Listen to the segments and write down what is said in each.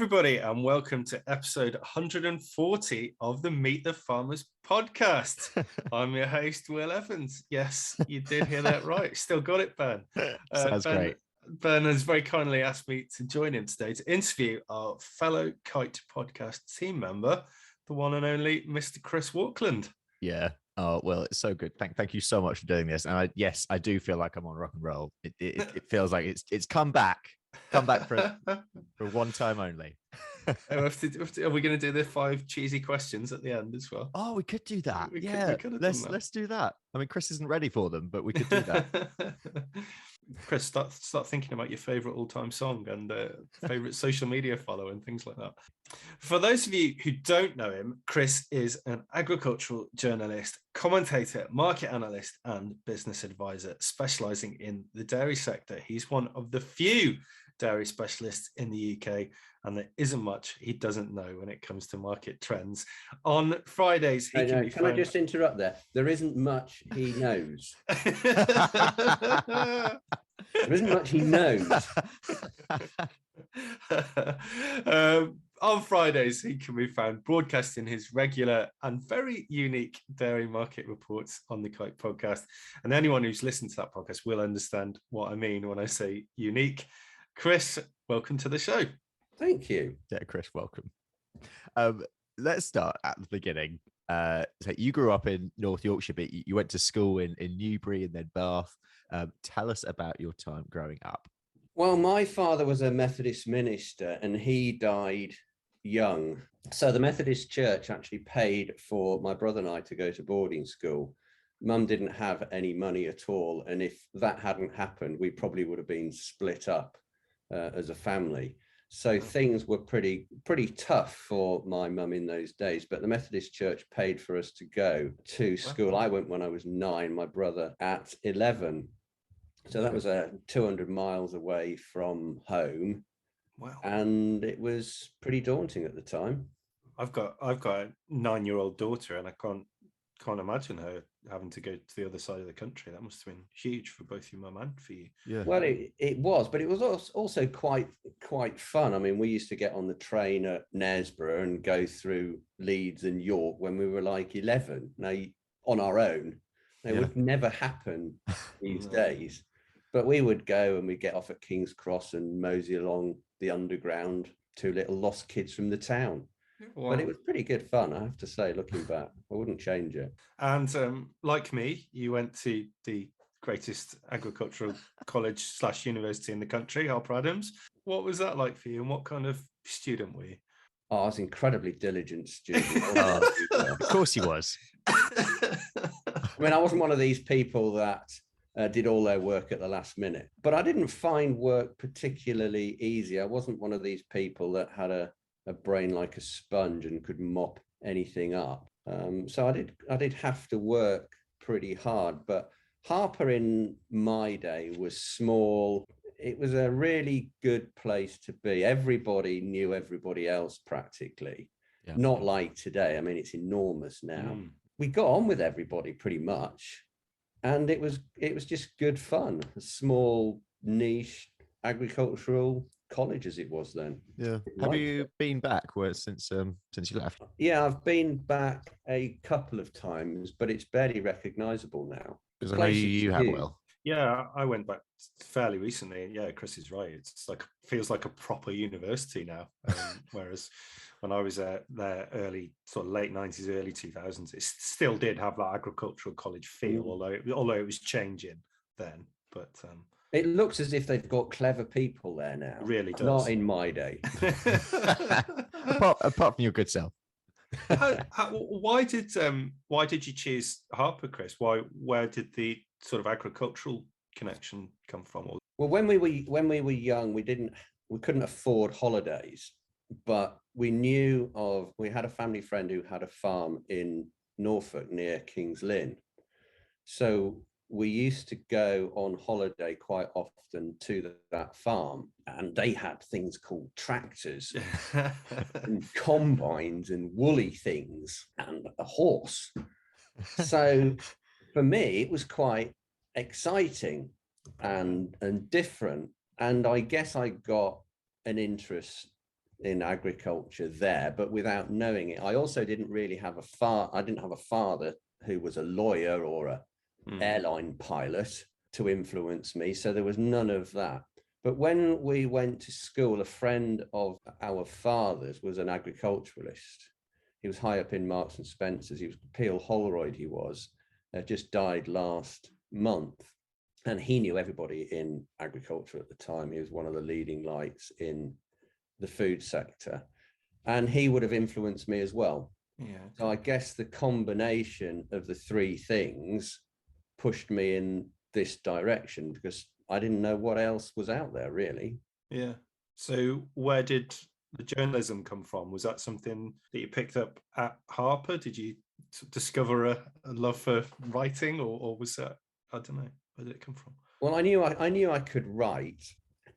everybody, and welcome to episode 140 of the Meet the Farmers podcast. I'm your host, Will Evans. Yes, you did hear that right. Still got it, Ben. Sounds great. Ben has very kindly asked me to join him today to interview our fellow Kite Podcast team member, the one and only Mr. Chris Walkland. Yeah. Oh, well, it's so good. Thank you so much for doing this. And I do feel like I'm on rock and roll. It feels like it's come back for one time only. Are we going to do the 5 cheesy questions at the end as well? Oh, we could do that. Let's do that. I mean, Chris isn't ready for them, but we could do that. Chris, start thinking about your favorite all-time song and favorite social media follow and things like that. For those of you who don't know him, Chris is an agricultural journalist, commentator, market analyst, and business advisor specializing in the dairy sector. He's one of the few dairy specialists in the UK, and there isn't much he doesn't know when it comes to market trends. On Fridays, Can I just interrupt there? There isn't much he knows. There isn't much he knows. On Fridays, he can be found broadcasting his regular and very unique dairy market reports on the Kite Podcast. And anyone who's listened to that podcast will understand what I mean when I say unique. Chris, welcome to the show. Thank you. Yeah, Chris, welcome. Let's start at the beginning. So you grew up in North Yorkshire, but you went to school in Newbury and then Bath. Tell us about your time growing up. Well, my father was a Methodist minister and he died young. So the Methodist Church actually paid for my brother and I to go to boarding school. Mum didn't have any money at all. And if that hadn't happened, we probably would have been split up as a family. So things were pretty tough for my mum in those days, but the Methodist Church paid for us to go to school. I went when I was 9, my brother at 11. So that was 200 miles away from home. Wow. And it was pretty daunting at the time. I've got a 9-year-old daughter, and I can't imagine her having to go to the other side of the country. That must have been huge for both your mum and for you. Yeah. Well, it was, but it was also quite fun. I mean, we used to get on the train at Knaresborough and go through Leeds and York when we were like 11. Now, on our own, it would never happen these days. But we would go and we'd get off at King's Cross and mosey along the underground, 2 little lost kids from the town. Wow. But it was pretty good fun, I have to say, looking back. I wouldn't change it. And like me, you went to the greatest agricultural college / university in the country, Harper Adams. What was that like for you, and what kind of student were you? Oh, I was an incredibly diligent student. Of course he was. I mean, I wasn't one of these people that did all their work at the last minute. But I didn't find work particularly easy. I wasn't one of these people that had a brain like a sponge and could mop anything up. So I did have to work pretty hard. But Harper in my day was small. It was a really good place to be. Everybody knew everybody else practically. Yeah. Not like today. I mean, it's enormous now. We got on with everybody pretty much. And it was just good fun. A small niche agricultural college as it was then. Yeah. Have you been back since you left? Yeah, I've been back a couple of times, but it's barely recognizable now. Because I know you have, Will. Yeah, I went back fairly recently. Yeah, Chris is right. It's feels like a proper university now. Whereas when I was there early, sort of late 90s, early 2000s, it still did have that agricultural college feel, although it was changing then. But it looks as if they've got clever people there now. It really does. Not in my day. apart from your good self. Why did you choose Harper, Chris? Where did the sort of agricultural connection come from? Well, when we were young, we couldn't afford holidays, but we had a family friend who had a farm in Norfolk near King's Lynn. So we used to go on holiday quite often to that farm, and they had things called tractors and combines and woolly things and a horse. So for me, it was quite exciting and different. And I guess I got an interest in agriculture there, but without knowing it. I also didn't really have I didn't have a father who was a lawyer or a airline pilot to influence me. So there was none of that. But when we went to school, a friend of our father's was an agriculturalist. He was high up in Marks and Spencer's. He was Peel Holroyd, he was, just died last month. And he knew everybody in agriculture at the time. He was one of the leading lights in the food sector. And he would have influenced me as well. Yeah. So I guess the combination of the three things pushed me in this direction because I didn't know what else was out there, really. Yeah. So where did the journalism come from? Was that something that you picked up at Harper? Did you discover a love for writing, or was that, I don't know, where did it come from? Well, I knew I could write.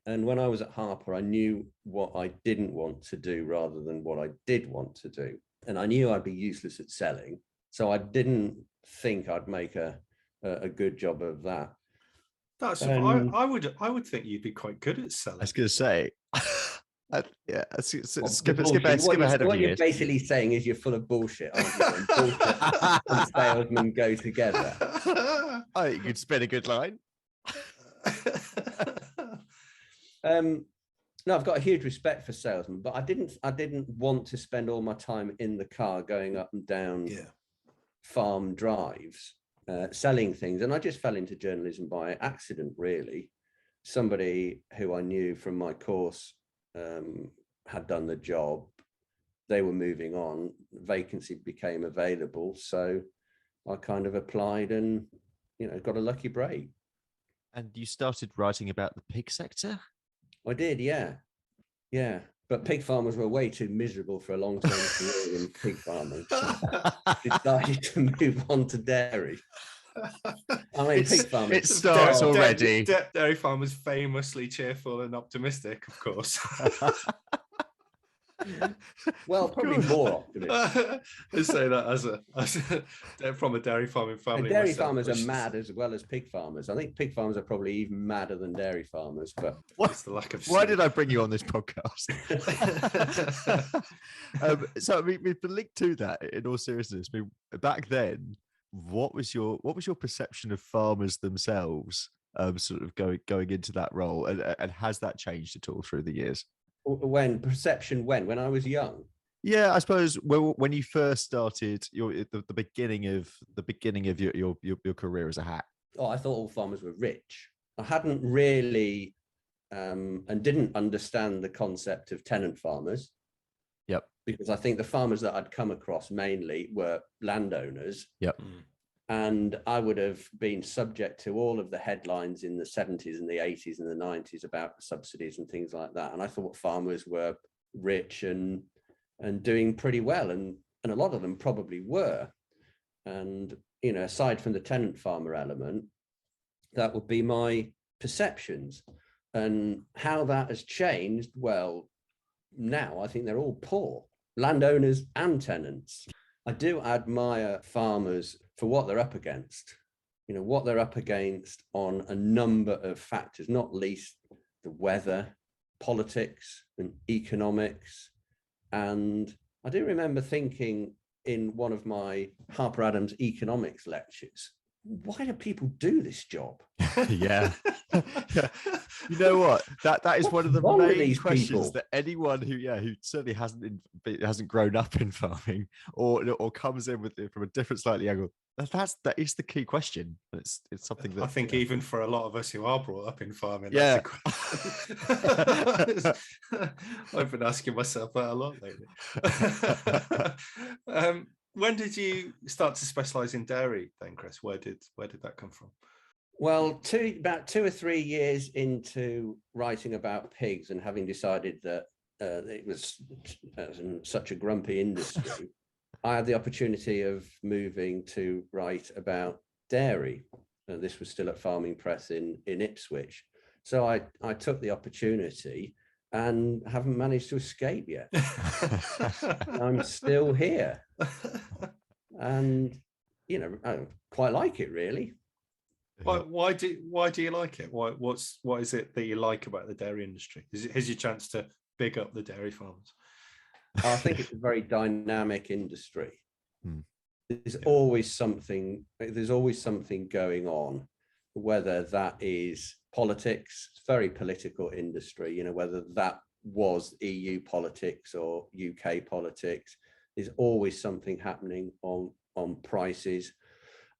And when I was at Harper, I knew what I didn't want to do rather than what I did want to do. And I knew I'd be useless at selling. So I didn't think I'd make a good job of that. That's I would think you'd be quite good at selling. I was going to say, skip ahead of What you. you're basically saying is you're full of bullshit, aren't you? And bullshit and salesmen go together. I think you could spin a good line. No, I've got a huge respect for salesmen, but I didn't want to spend all my time in the car going up and down farm drives, selling things. And I just fell into journalism by accident, really. Somebody who I knew from my course had done the job. They were moving on. Vacancy became available. So I kind of applied and, got a lucky break. And you started writing about the pig sector? I did, yeah. But pig farmers were way too miserable for a long-term career in pig farming. Decided to move on to dairy. I mean, pig farming. It starts already. Dairy farmers famously cheerful and optimistic, of course. Well, probably more optimistic. I say that from a dairy farming family. And dairy farmers are mad as well as pig farmers. I think pig farmers are probably even madder than dairy farmers. But what's the lack of? Why did I bring you on this podcast? So we've been linked to that. In all seriousness, back then, what was your perception of farmers themselves? Sort of going into that role, and has that changed at all through the years? When I was young. Yeah, I suppose when you first started the beginning of your career as a hack. Oh, I thought all farmers were rich. I hadn't really and didn't understand the concept of tenant farmers. Yep. Because I think the farmers that I'd come across mainly were landowners. Yep. And I would have been subject to all of the headlines in the 70s and the 80s and the 90s about subsidies and things like that. And I thought farmers were rich and doing pretty well. And a lot of them probably were. And, aside from the tenant farmer element, that would be my perceptions. And how that has changed, well, now I think they're all poor, landowners and tenants. I do admire farmers for what they're up against, what they're up against on a number of factors, not least the weather, politics and economics. And I do remember thinking in one of my Harper Adams economics lectures, why do people do this job? Yeah. You know what? That is one of the main questions that anyone who certainly hasn't grown up in farming or comes in from a different slightly angle. That is the key question. It's something that I think even for a lot of us who are brought up in farming, yeah. That's a I've been asking myself that a lot lately. When did you start to specialise in dairy then, Chris? Where did that come from? Well, about 2 or 3 years into writing about pigs and having decided that it was such a grumpy industry, I had the opportunity of moving to write about dairy. This was still at Farming Press in Ipswich. So I took the opportunity and haven't managed to escape yet. I'm still here. And, I quite like it, really. Why do you like it? What is it that you like about the dairy industry? Here's your chance to big up the dairy farmers. I think it's a very dynamic industry. There's always something going on, whether that is politics. It's a very political industry, you know, whether that was EU politics or UK politics. There's always something happening on prices.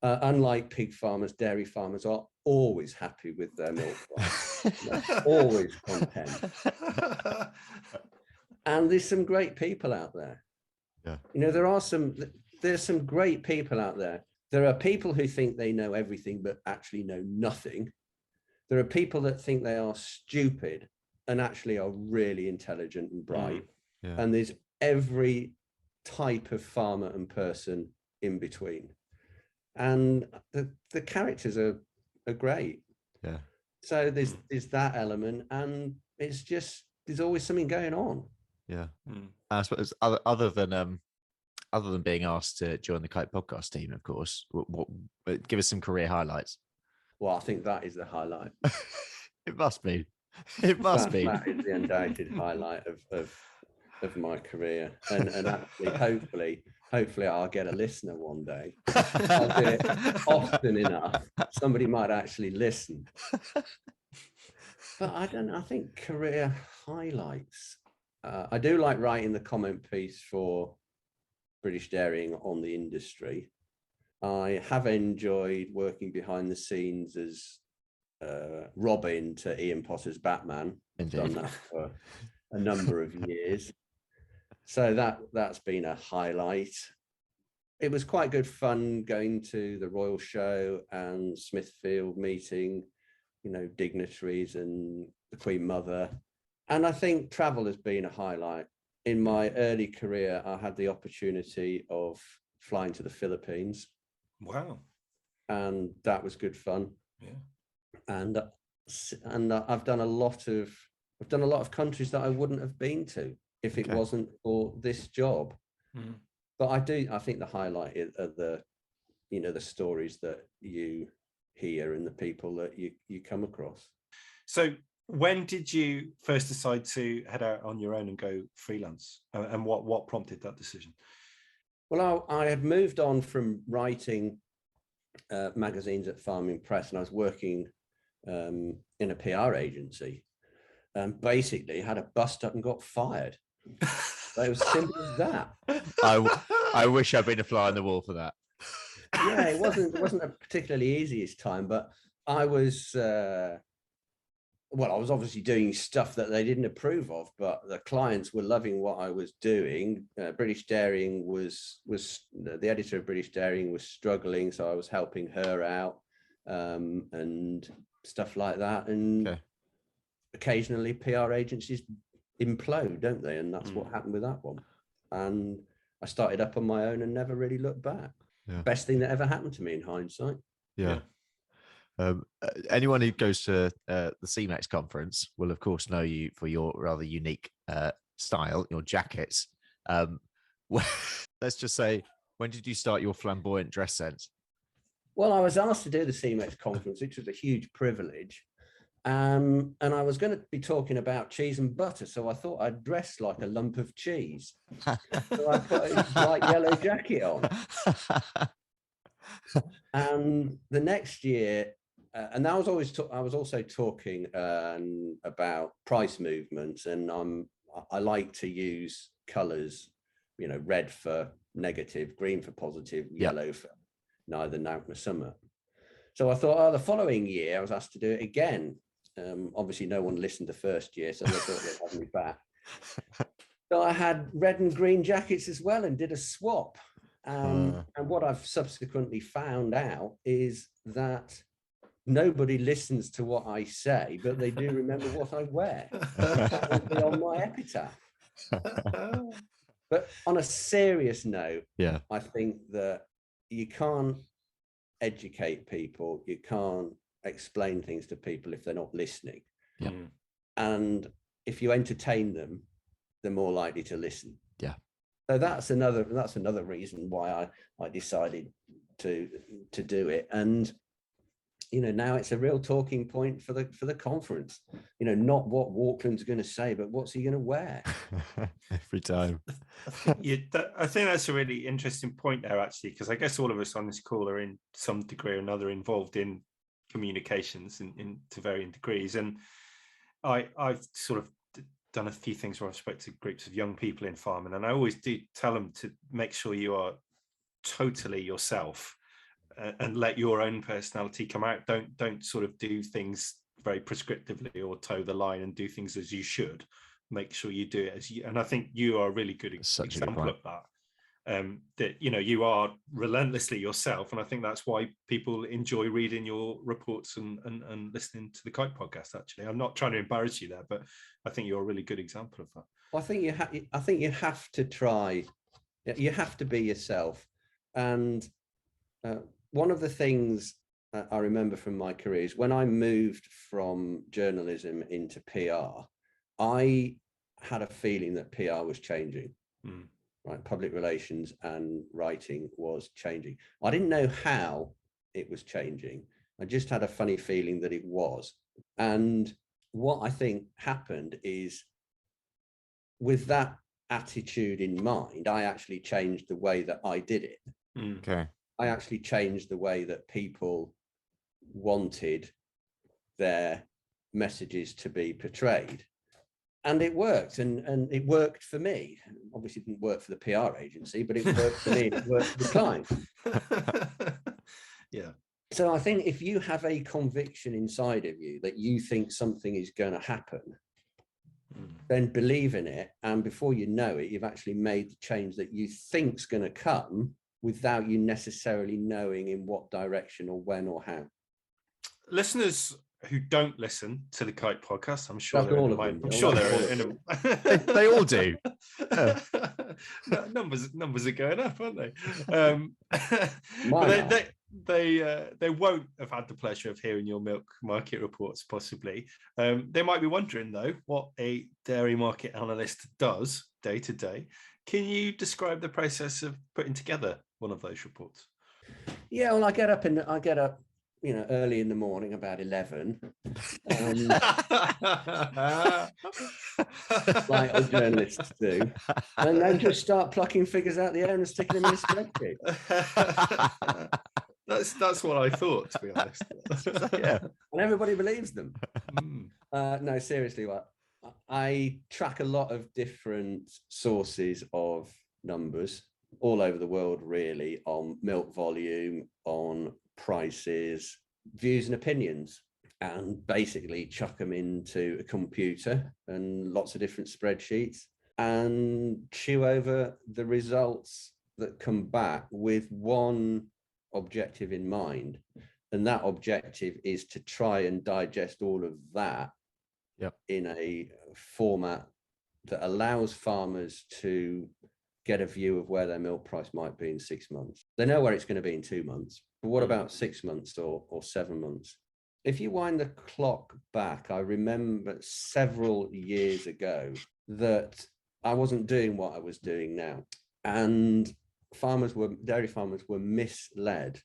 Unlike pig farmers, dairy farmers are always happy with their milk price. They're always content. And there's some great people out there. Yeah. You know, there's some great people out there. There are people who think they know everything but actually know nothing. There are people that think they are stupid and actually are really intelligent and bright. Yeah. And there's every type of farmer and person in between. And the characters are great. Yeah. So there's that element, and it's just, there's always something going on. Yeah. I suppose other than being asked to join the Kite Podcast team, of course, what give us some career highlights. Well, I think that is the highlight. It must be. It must be. That is the undoubted highlight of my career, and actually, hopefully, I'll get a listener one day. I'll do it often enough. Somebody might actually listen. But I think career highlights. I do like writing the comment piece for British Dairying on the industry. I have enjoyed working behind the scenes as Robin to Ian Potter's Batman. I've done that for a number of years. So that's been a highlight. It was quite good fun going to the Royal Show and Smithfield meeting, you know, dignitaries and the Queen Mother. And I think travel has been a highlight. In my early career, I had the opportunity of flying to the Philippines. Wow. And that was good fun. Yeah. And I've done a lot of countries that I wouldn't have been to if it wasn't for this job. But I think the highlight are the stories that you hear and the people that you come across. So when did you first decide to head out on your own and go freelance, and what prompted that decision? Well, I had moved on from writing magazines at Farming Press, and I was working in a PR agency, and basically had a bust up and got fired. So it was simple as that. I wish I'd been a fly on the wall for that. Yeah, it wasn't a particularly easiest time, but I was I was obviously doing stuff that they didn't approve of, but the clients were loving what I was doing. British Dairying was the editor of British Dairying was struggling, so I was helping her out and stuff like that. And occasionally PR agencies implode, don't they? And that's what happened with that one. And I started up on my own and never really looked back. Yeah. Best thing that ever happened to me in hindsight. Yeah. Anyone who goes to the CMEX conference will, of course, know you for your rather unique style, your jackets. Let's just say, when did you start your flamboyant dress sense? Well, I was asked to do the CMEX conference, which was a huge privilege. And I was going to be talking about cheese and butter, so I thought I'd dress like a lump of cheese. So I put a light yellow jacket on. And the next year, and I was also talking about price movements, and I like to use colours, you know, red for negative, green for positive, yellow for neither now nor summer. So I thought, the following year I was asked to do it again. Obviously, no one listened the first year, so they thought they'd have me back. So I had red and green jackets as well, and did a swap. And what I've subsequently found out is that nobody listens to what I say, but they do remember what I wear. That will be on my epitaph. But on a serious note, I think that you can't educate people, you can't explain things to people if they're not listening. And if you entertain them, they're more likely to listen. So that's another reason why I decided to do it. And now it's a real talking point for the conference. Not what Walkland's going to say, but what's he going to wear every time. I think that's a really interesting point there, actually, because I guess all of us on this call are in some degree or another involved in communications in to varying degrees. And I've sort of done a few things where I've spoken to groups of young people in farming, and I always do tell them to make sure you are totally yourself and let your own personality come out. Don't sort of do things very prescriptively or toe the line and do things as you should. Make sure you do it as you, and I think you are a really good example of that. That you are relentlessly yourself, and I think that's why people enjoy reading your reports and listening to the Kite podcast. Actually, I'm not trying to embarrass you there, but I think you're a really good example of that. Well, I think you have to try. You have to be yourself, and one of the things I remember from my career is when I moved from journalism into PR, I had a feeling that PR was changing. Right, public relations and writing was changing. I didn't know how it was changing. I just had a funny feeling that it was. And what I think happened is, with that attitude in mind, I actually changed the way that I did it. Okay. I actually changed the way that people wanted their messages to be portrayed. And it worked, and it worked for me. Obviously, it didn't work for the PR agency, but it worked for me. It worked for the client. Yeah. So I think if you have a conviction inside of you that you think something is going to happen, then believe in it. And before you know it, you've actually made the change that you think's going to come without you necessarily knowing in what direction or when or how. Listeners who don't listen to the Kite podcast, I'm sure That's all of them. I'm sure they're in They all do. Numbers are going up, aren't they? But they won't have had the pleasure of hearing your milk market reports, possibly. They might be wondering, though, what a dairy market analyst does day to day. Can you describe the process of putting together one of those reports? Yeah, well, I get up early in the morning, about 11. Like all journalists do, and then just start plucking figures out the air and sticking them in a spreadsheet. That's what I thought, to be honest. Yeah, and everybody believes them. No, seriously, I track a lot of different sources of numbers all over the world, really, on milk volume, on prices, views and opinions, and basically chuck them into a computer and lots of different spreadsheets and chew over the results that come back with one objective in mind. And that objective is to try and digest all of that in a format that allows farmers to get a view of where their milk price might be in 6 months. They know where it's going to be in 2 months, but what about 6 months or 7 months? If you wind the clock back, I remember several years ago that I wasn't doing what I was doing now. And dairy farmers were misled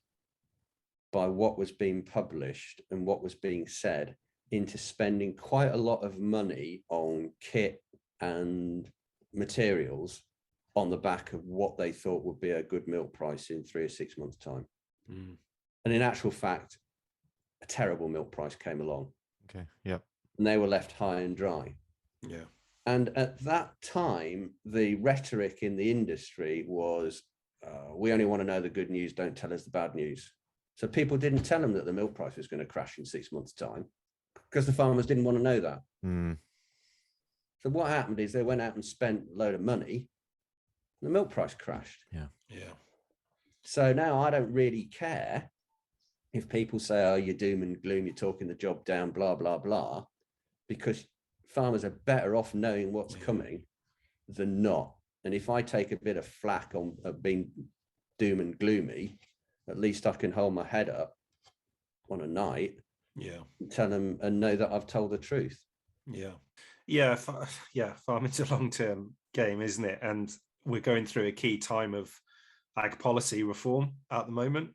by what was being published and what was being said into spending quite a lot of money on kit and materials on the back of what they thought would be a good milk price in 3 or 6 months' time. And in actual fact, a terrible milk price came along. Okay. Yeah. And they were left high and dry. Yeah. And at that time, the rhetoric in the industry was, we only want to know the good news, don't tell us the bad news. So people didn't tell them that the milk price was going to crash in 6 months' time because the farmers didn't want to know that. So what happened is they went out and spent a load of money. The milk price crashed. Yeah. So now I don't really care if people say, oh, you're doom and gloom, you're talking the job down, blah, blah, blah, because farmers are better off knowing what's coming than not. And if I take a bit of flack on being doom and gloomy, at least I can hold my head up on a night, tell them and know that I've told the truth. Farming's a long-term game, isn't it? And we're going through a key time of ag policy reform at the moment.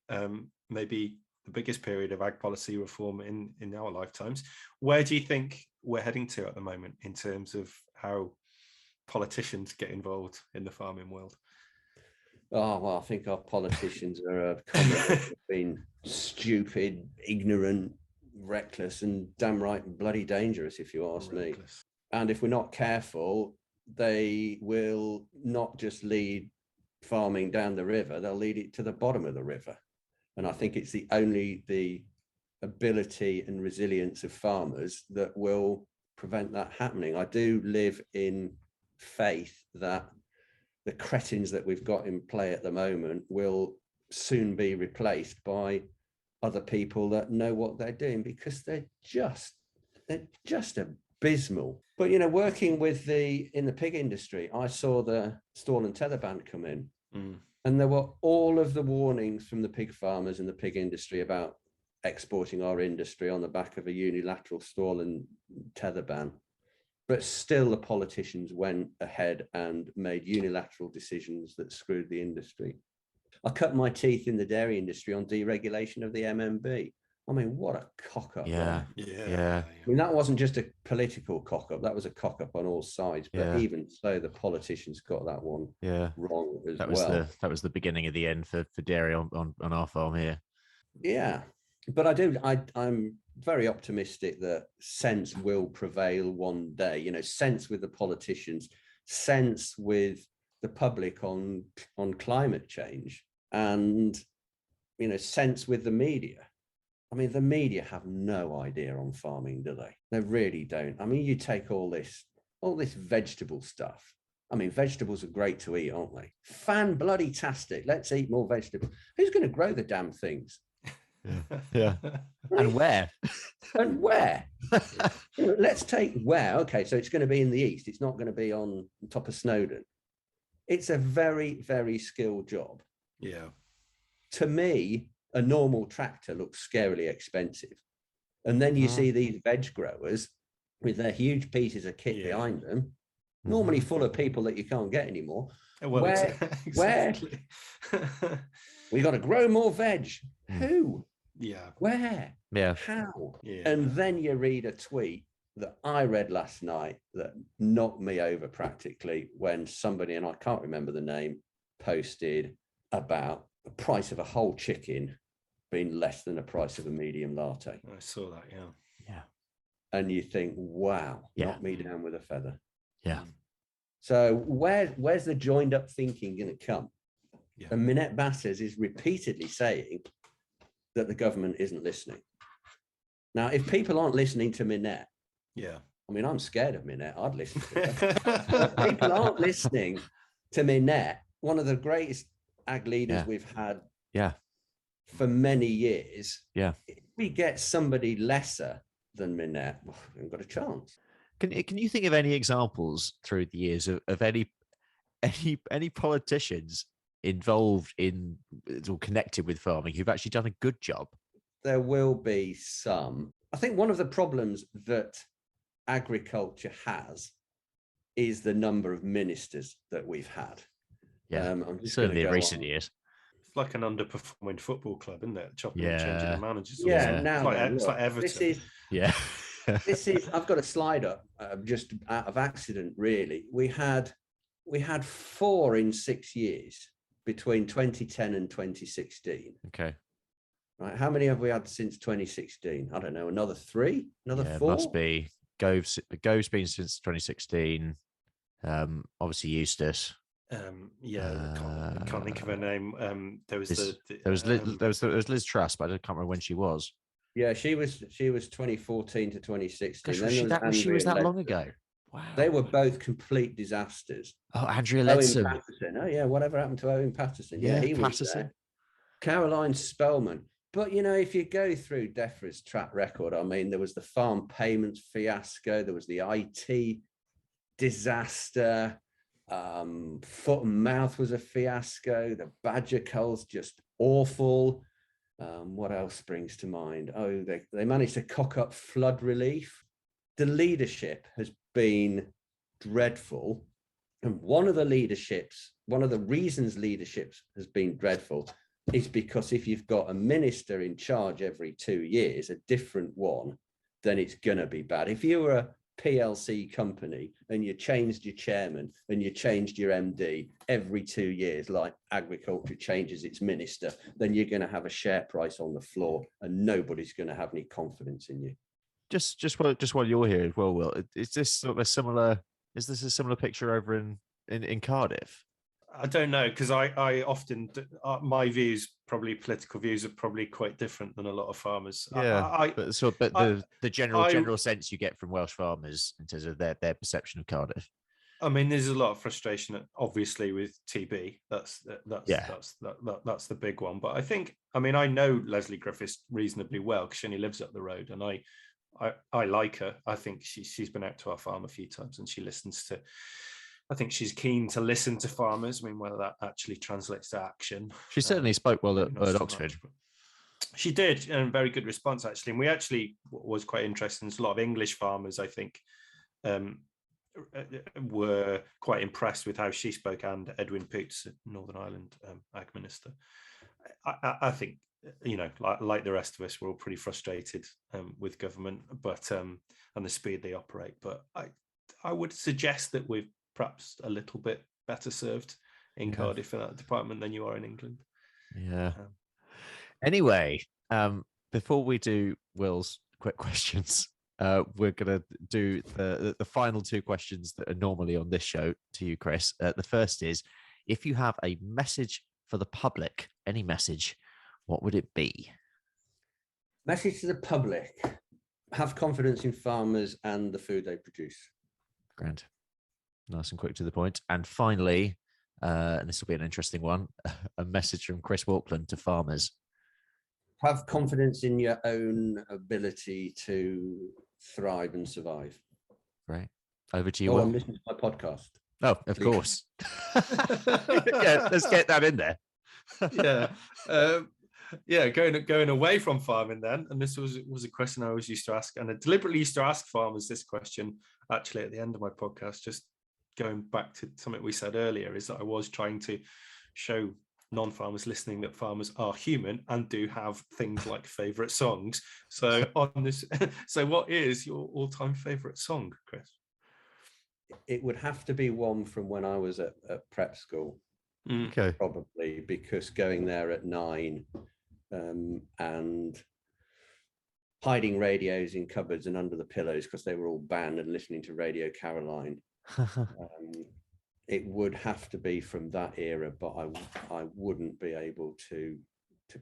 Maybe the biggest period of ag policy reform in our lifetimes. Where do you think we're heading to at the moment in terms of how politicians get involved in the farming world? Oh, well, I think our politicians are a comment of being stupid, ignorant, reckless, and damn right bloody dangerous, if you ask me. And if we're not careful, they will not just lead farming down the river, they'll lead it to the bottom of the river. And I think it's the ability and resilience of farmers that will prevent that happening. I do live in faith that the cretins that we've got in play at the moment will soon be replaced by other people that know what they're doing, because they're just abysmal. But, you know, working in the pig industry, I saw the stall and tether ban come in, and there were all of the warnings from the pig farmers and the pig industry about exporting our industry on the back of a unilateral stall and tether ban. But still, the politicians went ahead and made unilateral decisions that screwed the industry. I cut my teeth in the dairy industry on deregulation of the MMB. I mean, what a cock-up. Yeah. I mean, that wasn't just a political cock-up. That was a cock-up on all sides. But even so, the politicians got that one wrong as well. That was the beginning of the end for dairy on our farm here. Yeah. But I'm very optimistic that sense will prevail one day. You know, sense with the politicians, sense with the public on climate change, and, you know, sense with the media. I mean, the media have no idea on farming, do they? They really don't. I mean, you take all this vegetable stuff. I mean, vegetables are great to eat, aren't they? Fan-bloody-tastic. Let's eat more vegetables. Who's going to grow the damn things? Yeah. And where? And where? Let's take where. Okay, so it's going to be in the east. It's not going to be on top of Snowdon. It's a very, very skilled job. Yeah. To me, a normal tractor looks scarily expensive. And then you see these veg growers with their huge pieces of kit behind them, normally full of people that you can't get anymore. Well, exactly. We got to grow more veg. Who? Yeah. Where? Yeah. How? Yeah. And then you read a tweet that I read last night that knocked me over practically, when somebody, and I can't remember the name, posted about the price of a whole chicken being less than the price of a medium latte. I saw that, Yeah. And you think, wow, knock me down with a feather. Yeah. So where's the joined up thinking going to come? Yeah. And Minette Batters is repeatedly saying that the government isn't listening. Now, if people aren't listening to Minette, I mean, I'm scared of Minette. I'd listen to her. If people aren't listening to Minette, one of the greatest ag leaders we've had for many years. Yeah. If we get somebody lesser than Minette, we haven't got a chance. Can you think of any examples through the years of any politicians involved in or connected with farming who've actually done a good job? There will be some. I think one of the problems that agriculture has is the number of ministers that we've had. Yeah, I'm just certainly in go recent on. years. It's like an underperforming football club, isn't it? Chopping and Yeah. changing the managers. Yeah, now It's like Everton. This is. I've got a slide up just out of accident. Really, we had 4 in 6 years between 2010 and 2016. Okay. Right. How many have we had since 2016? I don't know. Another 3? Another 4? Must be. Gove's been since 2016. Obviously Eustace. I can't think of her name. There was Liz Truss, but I can't remember when she was. Yeah, she was 2014 to 2016. Gosh, she was that long ago. Wow. They were both complete disasters. Oh, Andrea Owen Leadsom. Patterson. Oh yeah, whatever happened to Owen Patterson? Yeah, he was there. Caroline Spellman. But, you know, if you go through DEFRA's track record, I mean, there was the farm payments fiasco, there was the IT disaster, foot and mouth was a fiasco, the badger culls just awful. What else springs to mind? Oh, they managed to cock up flood relief. The leadership has been dreadful. And one of the reasons leadership has been dreadful is because if you've got a minister in charge every 2 years, a different one, then it's going to be bad. If you were a PLC company and you changed your chairman and you changed your MD every 2 years, like agriculture changes its minister, then you're going to have a share price on the floor and nobody's going to have any confidence in you. Just while you're here as well, Will, is this sort of a similar? Is this a similar picture over in Cardiff? I don't know, because I often my views, probably political views, are probably quite different than a lot of farmers. Yeah, but the general sense you get from Welsh farmers in terms of their perception of Cardiff. I mean, there's a lot of frustration, obviously, with TB. That's the big one. But I know Leslie Griffiths reasonably well because she only lives up the road, and I like her. I think she's been out to our farm a few times, and she listens to. I think she's keen to listen to farmers. I mean, whether that actually translates to action. She certainly spoke well at Oxford. She did, and very good response, actually. And we actually was quite interested. There's a lot of English farmers, I think, were quite impressed with how she spoke, and Edwin Poots, Northern Ireland Ag Minister. I think, like the rest of us, we're all pretty frustrated with government, but and the speed they operate. But I would suggest that we've perhaps a little bit better served in Cardiff in that department than you are in England. Yeah. Anyway, before we do Will's quick questions, we're going to do the final two questions that are normally on this show to you, Chris. The first is, if you have a message for the public, any message, what would it be? Message to the public: have confidence in farmers and the food they produce. Grand. Nice and quick to the point. And finally, and this will be an interesting one, a message from Chris Walkland to farmers. Have confidence in your own ability to thrive and survive. Great. Over to you, Will. I'm listening to my podcast. Oh, of course. Yeah, let's get that in there. Going away from farming then, and this was a question I always used to ask, and I deliberately used to ask farmers this question actually at the end of my podcast, just going back to something we said earlier, is that I was trying to show non-farmers listening that farmers are human and do have things like favorite songs. So on this, so what is your all-time favorite song, Chris? It would have to be one from when I was at prep school. Okay. Probably, because going there at 9 and hiding radios in cupboards and under the pillows because they were all banned, and listening to Radio Caroline. It would have to be from that era, but I wouldn't be able to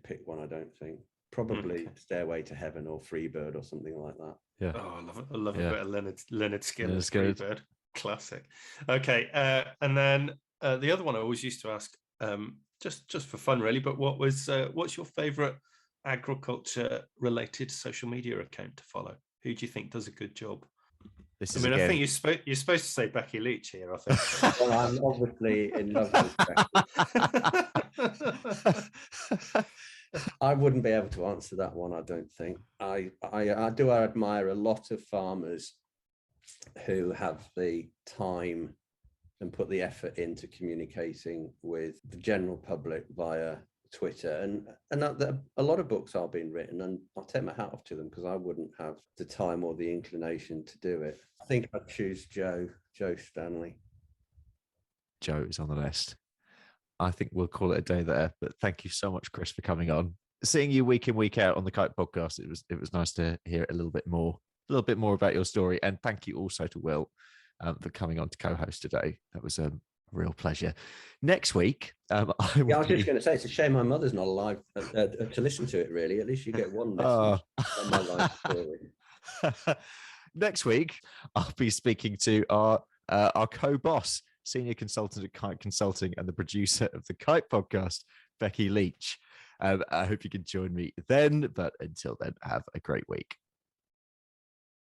pick one, I don't think. Probably Stairway to Heaven or Freebird or something like that. Yeah. Oh, I love it. I love a bit of Leonard Skinner's good. Freebird. Classic. Okay. And then the other one I always used to ask, just for fun really, but what's your favorite agriculture related social media account to follow? Who do you think does a good job? I think you're supposed to say Becky Leach here, I think. Well, I'm obviously in love with Becky. I wouldn't be able to answer that one, I don't think. I do admire a lot of farmers who have the time and put the effort into communicating with the general public via Twitter, and a lot of books are being written, and I'll take my hat off to them because I wouldn't have the time or the inclination to do it. I think I'd choose Joe Stanley. Joe is on the list. I think we'll call it a day there, but thank you so much, Chris, for coming on. Seeing you week in, week out on the Kite Podcast, it was nice to hear a little bit more about your story, and thank you also to Will for coming on to co-host today. That was a real pleasure. Next week, I was just going to say, it's a shame my mother's not alive to listen to it, really. At least you get one message on my life story. Next week, I'll be speaking to our co-boss, senior consultant at Kite Consulting and the producer of the Kite Podcast, Becky Leach. I hope you can join me then, but until then, have a great week.